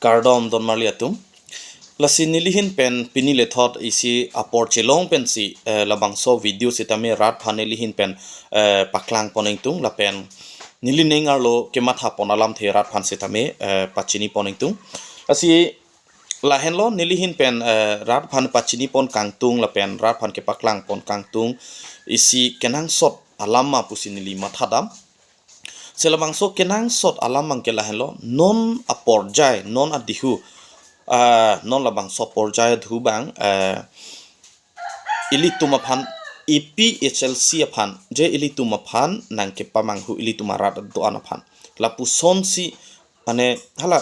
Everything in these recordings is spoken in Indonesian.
kardom don marliatum lasi nilihin pen pinile thot isi apor chelong pen si labang so video sitame rat phanelihin pen paklang poneng tung la pen nilining arlo kematha ponalam the rat phan sitame pachini poneng tung lasi lahen lo nilihin pen rat phan pachini pon kangtung la pen rat phan ke paklang pon kangtung isi kenang sot alama pusinili mathadam selabang so kenang sot alam mangke lahen lo non aporjai non adihu non labang so porjai dhu bang ilituma phan EPHLC aphan je ilituma phan nangke pamanghu ilituma rat do anaphan lapu sonsi ane hala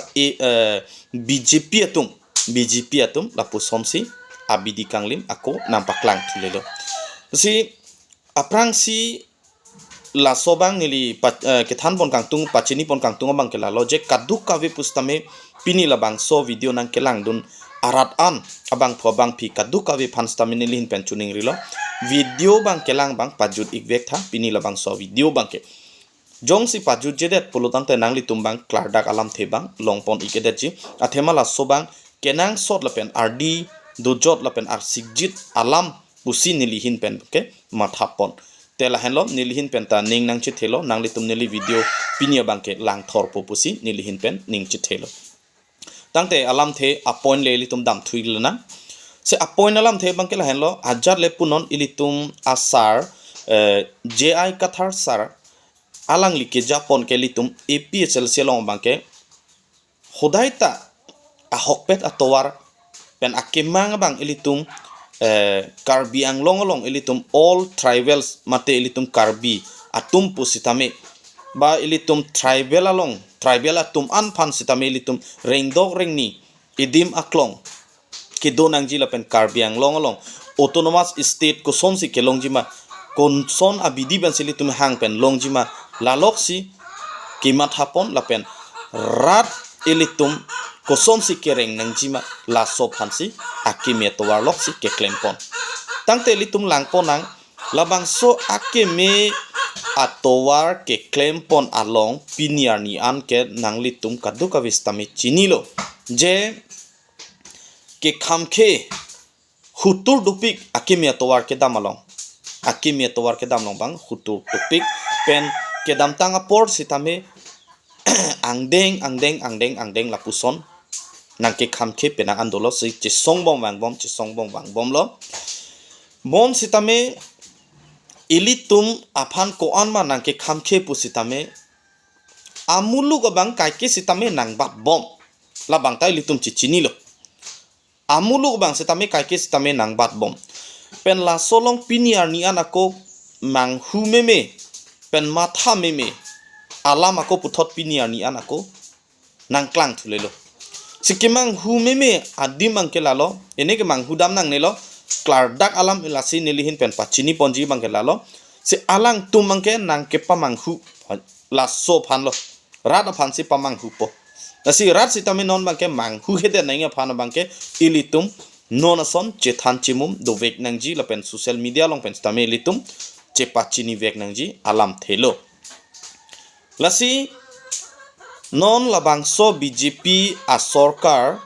BJP atum lapu sonsi abidi kanglim ako nampak lang tulelo si aprang si la sobang nili kethan pon kangtung pachini pon kangtung bang kela loje kaduk kawe pustame pini labang so video nang kelang dun arat an abang phobang phi kaduk kawe phanstame nili hin pen chuning rilo video bang kelang bang pajut ikvek tha pini labang so video bang ke jong si pajut jedet polutang te nangli tumbang klardak alam thebang longpon ikedet ji athema la sobang kenang sot lapen RD dojot lapen arsigjit alam pusi nili hin pen ke mathapon tela henlo nilihin pen ta ning nang chi thelo nang litum nili video pinia bangke lang thor popusi nilihin pen ning chi thelo tangte alam the appoint le litum dam thuilna se appoint alam the bangke la henlo ajar le punon ilitum asar JI kathar sar alang like japon ke litum APHL selong bangke hodaita ahokpet atowar pen akemang bang ilitum Karbi ang long ilitum all tribals mate ilitum Karbi atum pusitame ba ilitum tribal atum anpan sitame ilitum rengdog rengni idim aklong kido nang jila pen Karbi ang long autonomous state ko son si kelong jima kon son abidi ban silitum hang pen long jima lalok si kimat hapon lapen rat ilitum kosom si kereng nang jima la sop hansi akime towar lok si ke klempon tangte litum langpon nang labang so akime atowar ke klempon along piniar ni an ke nang litum kaduka vistame chinilo je ke khamke hutur dupik akime atowar ke damalong bang hutur dupik pen ke damtang apor sitame angdeng lapuson nangke khamke penang andolo si chisong bom wang bom lo bon sitame ilitum aphan ko anma nangke khamke pusitame amulu ko bang kaike sitame nang bat bom la bang tai litum chichini lo amulu bang sitame kaike sitame nang bat bom pen la solong piniar ni anako mang humeme pen matha meme alam ako puthot piniar ni anako nang klang thulelo sikimang humeme adim angke lalo eneke mang hudam nang nelo klardak alam ilasi nilihin pen pachini ponji bangke lalo si alang tum angke nang ke pamang hu laso phan lo rada phan si pamang hu po nasi rat sitame non bangke mang hu hede nang phan bangke ilitum nonason chethan chimum do vek nangji la pen social media long pen stame ilitum che pachini vek nangji alam thelo lasi non labang so BJP a sorkar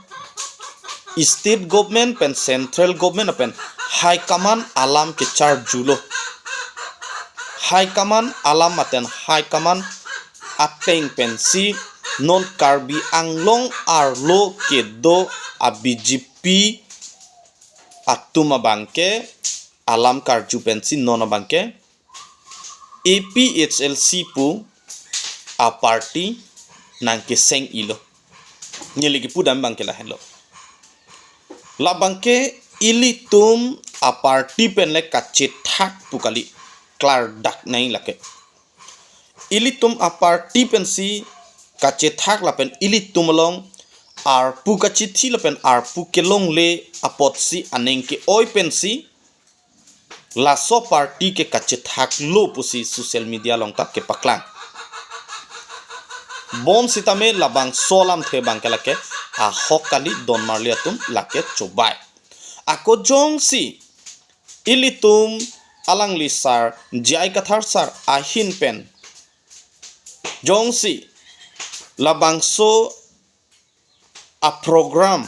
state government pen central government pen high command alam ke char julo high command alam maten high command ateng pen si non Karbi anglong arlo ke do a BJP atuma bangke alam karju pen si non bangke APHLC pu a party nangke seng ilo nyeligi pudam bangke la hello la bangke ilitum a party pen le kache thak pukali klar dak nai lake ilitum a party pen si kache thak la pen ilitum long ar pukachi thi la pen ar pukelong le apot si anengke oi pen si la so party ke kache thak lo pusi social media long tak ke paklang bon sitame labang solam the bangkelake a hokali don marliatum lake cobai ako jong si ilitum alang lisar jai kathar sar ahin pen jong si labang so a program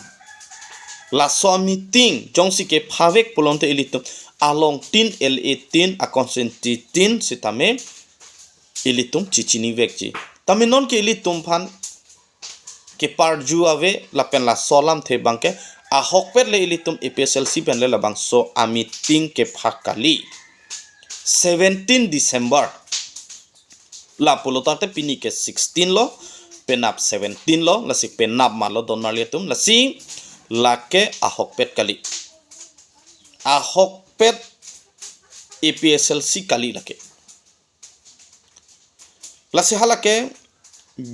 la so meeting jong si ke phawek pulon te ilitum along tin l18 a consenti tin sitame ilitum chichini vekji tame non ke ilitum phan ke parju ave la pen la solam the bangke a hokpet le ilitum EPSLC pen le la bang so a meeting ke phakali 17 December la pulota te pini ke 16 lo penap 17 lo la si penap malo donar liatum la si la ke a hokpet kali a hokpet EPSLC kali lake la si halake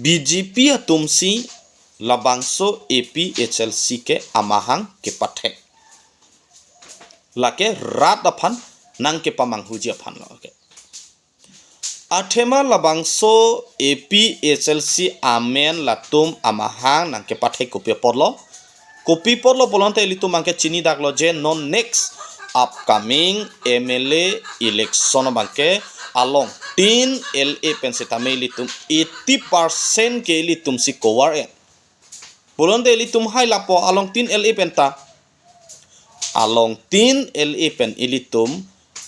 BJP atumsi labangso APHLC ke amahang ke pathe lake rat aphan nang ke pamang huji aphan lake athema labangso APHLC amen latum amahang nang ke pathe kopi porlo polante litum angke chini daklo je non next upcoming MLA election bangke along tin LA pensitame litum 80% ke litum si cover polonde litum hai lapo along tin LA penta along tin LA pen ilitum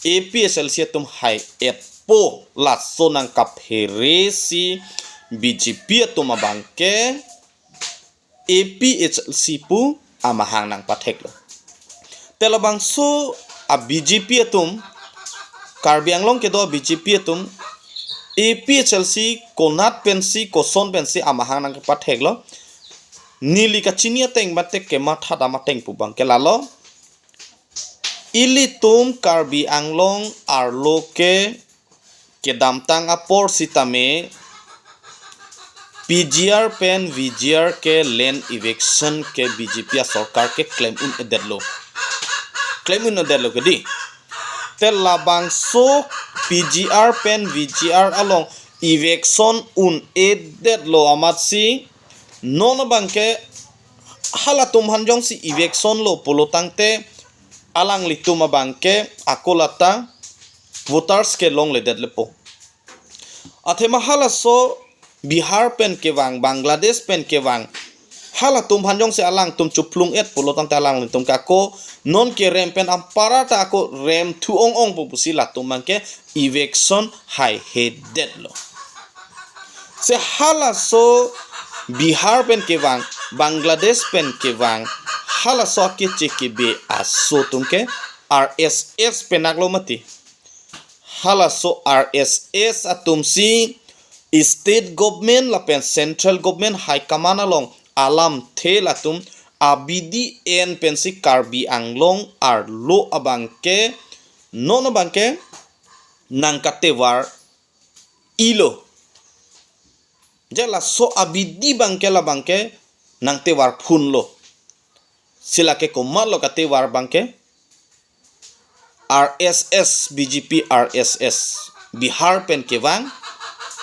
APSLC tum hai etpo la sonang kapheresi BJP tum abangke APHLC pu amahang nang pathek lo telabang so a BJP tum Karbi Anglong ke do BJP tum APHLC konat pensi koson pensi amahang nang pathek lo nili ka chinia teng batek ke matha dama teng pubang ke lalo ilitum Karbi Anglong arlo ke damtang apor sitame PGR pen VGR ke land eviction ke BJP sarkar ke claim un edelo ke di tel labang so PGR pen VGR along eviction un edelo amat si non bangke halatum hanjong si eviction lo polotangte alang litum bangke akolata voters ke long le dedlepo athema halaso Bihar pen kewang Bangladesh pen kewang halatum hanjong se alang tum chuplung et polotang talang litum kako non ke rem pen ampara ta ako rem tu ong pupusi latum mangke eviction high headed lo se halaso Bihar pen kewang Bangladesh pen kewang halaso ke chekebe aso tumke RSS penaglo mati halaso RSS atumsi state government lapen central government high command along alam the latum abidi en pensi Karbi Anglong ar lo abangke non abangke nangkatewar ilo jala so abidi bangke la bangke nang tewar phun lo silake komal lo katewar bangke RSS BJP RSS Bihar pen kewang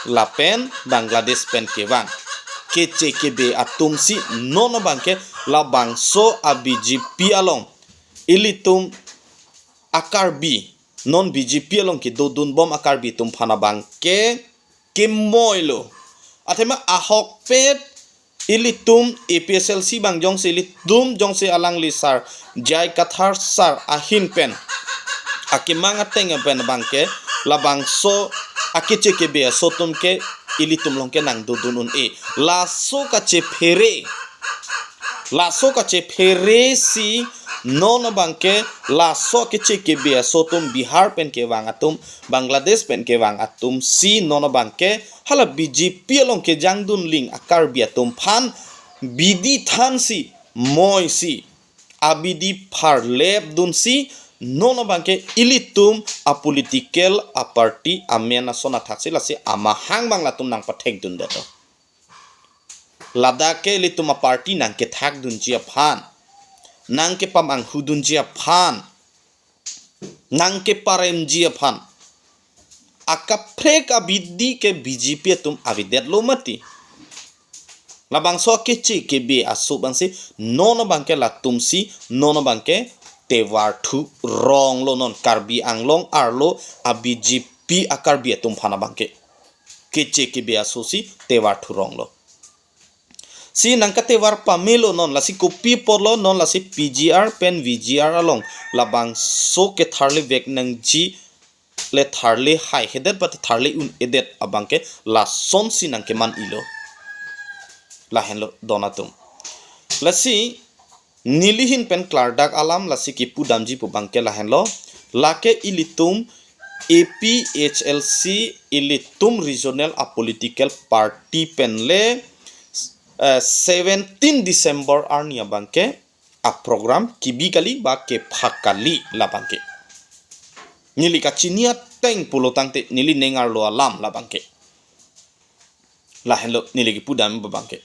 lapen Bangladesh pen kewang kece kebe atumsi non bangke la bangso a BJP along ilitum akarbi non BJP along ki dodun bom akarbi tum phana bangke kemoilo athema ahok pet ilitum EPSLC bang jong se ilitum jong se alang lisar jai kathar sar ahin pen akimanga tenga pen bangke la bangso akiche ke be sotum ke ilitum long ke nang dudunun laso ka che phere si non bangke laso ke che ke be sotum Bihar pen ke wang atum Bangladesh pen ke wang atum si non bangke hala BJP long ke jangdun ling akar biatum phan bidi than si moi si abidi phar leb dun si non bangke ilitum a political a party a mena sona thaksi lasi amahang bang latum nang pathek dun deto ladake ilitum a party nang ke thak dun jia phan nang ke pamang hudun jia phan nang ke parem jia phan akaprek abidi ke BJP tum avidet lo mati labang so ke chi ke be asu bangsi non bangke latum si non bangke tewar thu rong lo non Karbi Anglong arlo a BJP akar bia tum phana bangke kece ke bia sosi tewar thu rong lo si nang katewar pamelo non la si kopi porlo non la si PGR pen VGR along labang so ke tharle vek nang ji le tharle hai hedet bat tharle un edet abangke la son si nang ke man ilo la henlo donatum la si nilihin pen klardak alam la si kipu damji pu bangke la henlo lake ilitum APHLC ilitum regional a political party pen le 17 December arnia bangke a program kibikali ba ke phakali la bangke nili ka chinia teng pulo tangte nili nengar lo alam la bangke la hello nili ki pudam ba bangke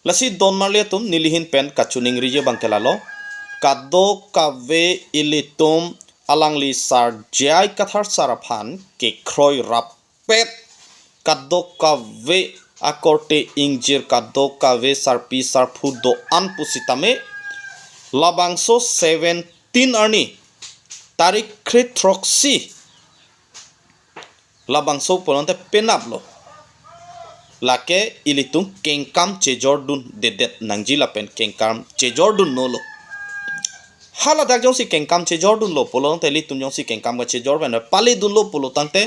la si don marle tum nilihin pen kachuning rije bangke lalo kado kave ilitum alangli sar jai kathar saraphan ke kroi rapet kado kave akorte ingjir kado kave sarpi sarpu do anpusitame labangso 17 arni tarik kretroksi labangso polonte penaplo lake ilitung kengkam chejordun dedet nangji lapen kengkam chejordun nolo hala dak jong si kengkam chejordun lo polonte ilitung jong si kengkam ga chejorben pali dun lo polotante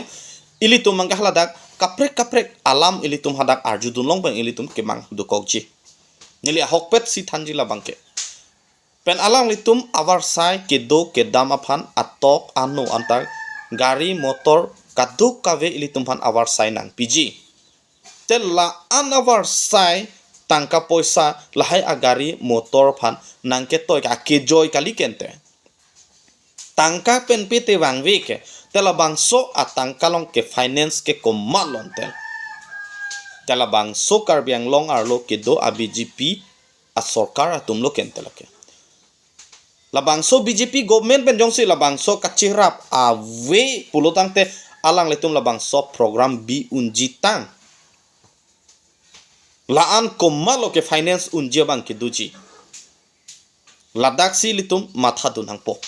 ilitung mangga hala dak kaprek alam ilitum hadak arjudun long bang ilitum kemang dukokji nili hokpet si thanji la bangke pen alang litum awar sai kedo kedam aphan atok anu antar gari motor kaduk kave ilitum phan awar sai nang piji tella an awar sai tangka poisa lahai agari motor phan nang ke toy ka ke joy kali kente tangka pen pete wang weke tela bangso atang kalong ke finance ke komalon tela bangso karbiang long arlo ke do a BJP a sorkar atum lo kentela ke la bangso BJP government ben jongsi la bangso kachirap a we pulutang te alang letum la bangso program bi unjitang laan komalo ke finance unje bang ke duji ladak si litum matha dunang po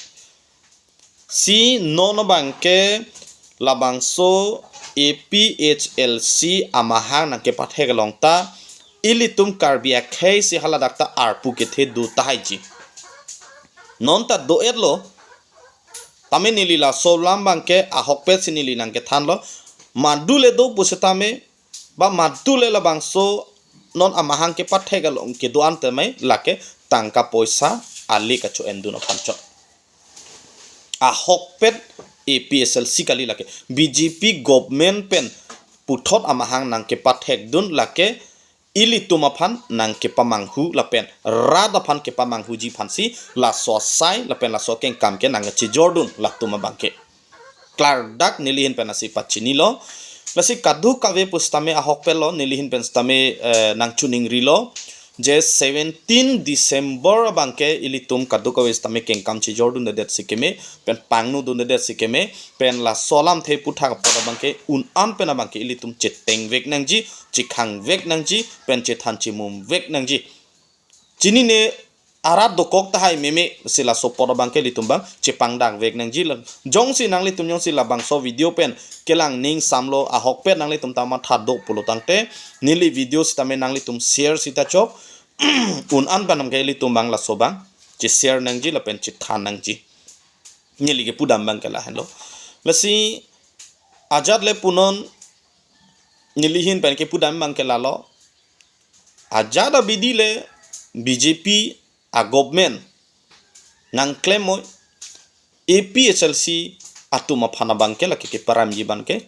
si nono bangke labangso APHLC amahang nang ke pathe galongta ilitum karbia khai si haladakta arpu ke the du tahaiji nonta do erlo tame nilila solam bangke ahokpe sinili nang ke thanlo madule do pusetame ba madule labangso non amahang ke pathe galong ke do antame lake tangka poisa ali kacho enduno phancho ahokpet APSLC kali lake BJP government pen puthot amahang nang ke pathek dun lake ilitumaphan nang ke pamanghu lapen radaphan ke pamanghu ji phansi la so sai lapen la so keng kam ke nang chi jordun latuma bangke klardak nilihin penasi pachinilo lasi kadu kave pustame ahokpelo nilihin penstame nang chuning rilo je 17 December bangke ilitum kadu kawe stame kengkam chi jordun de det sikeme pen pangnu dun de det sikeme pen la solam the putha pada bangke un an pen bangke ilitum cheteng vek nangji chikhang vek nangji pen chethan chimum vek nangji chini ne arat dokok tahai meme sila so pada bangke litum bang chepang dang vek nangji jong si nang litum jong si labang so video pen kelang ning samlo ahok pen nang litum tama thadok pulotangte nili video sitame nang litum share sita chok un an banam ke litum bang la sobang chi share nangji la pen chi than nangji nili ke pudam bang kala hello lasi ajat le punon nilihin pen ke pudam bang kala lo ajada bidile BJP a government nang klemo APHLC atuma phana bangke la ke param ji banke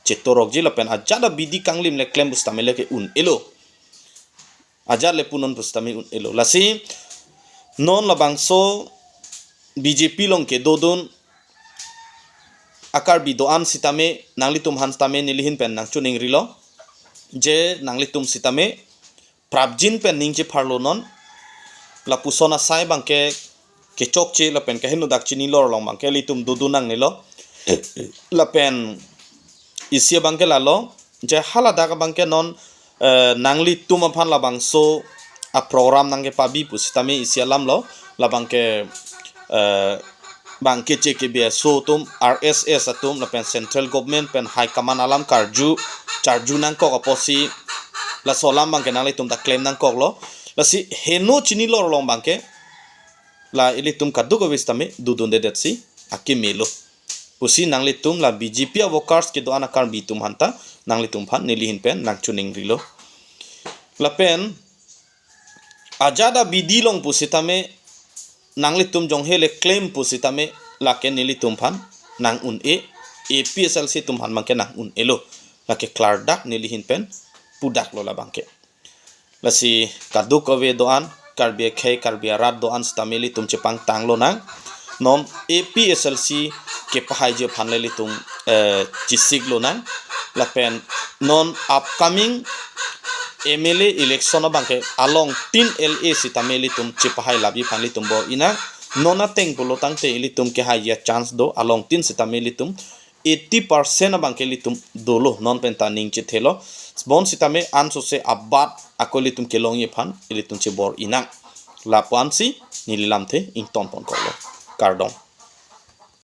chetorok ji la pen ajada bidi kanglim le klem bustame le ke un elo ajar le punon bustame un elo lasi non la bangso BJP long ke dodon akar bidoan sitame nanglitum hanstame nilihin pen nang chuning rilo je nanglitum sitame prabjin pen ningje pharlo non la pusona sai bangke ke chokche la pen ke henu dak chini lor long bangke litum dudunang nilo la pen isia bangke la lo je hala dak bangke non nangli tum aphan la bangso a program nangke pabi pusitame isia lam lo la bangke bangke cheke be so tum RSS atum la pen central government pen high command alam karju charju nang ko aposi la solam bangke nang le tum ta claim nang kok lo la si heno chini lor long bangke la ili tum kaddu ko wistame dudun de det si aki melo pusi nang le tum la BJP workers ke do anakar bi tum hanta nang le tum phan nili hin pen nang chuning rilo la pen ajada bidi long pusi tame nang le tum jong hele claim pusi tame la ke nili tum phan nang un e APSL si tum han bangke nang un elo la ke klardak nili hin pen pudak lo la bangke la si kaddu ko we doan karbia khay karbia rat doan stameli tum chepang tang lo nang non APSLC ke pahai je phan le tum chisig lo nang la pen non upcoming MLA election bangke along 3 LA sitameli tum chepahai labi phan le tum bo ina nona teng bolo tang te litum ke haya chance do along 3 sitameli tum 80% bangke litum dolo non penta ning che thelo bon sitame anso se abat akoli tum kelong ye phan ilitum che bor inang la pansi nililam the ing ton pon ko lo kardong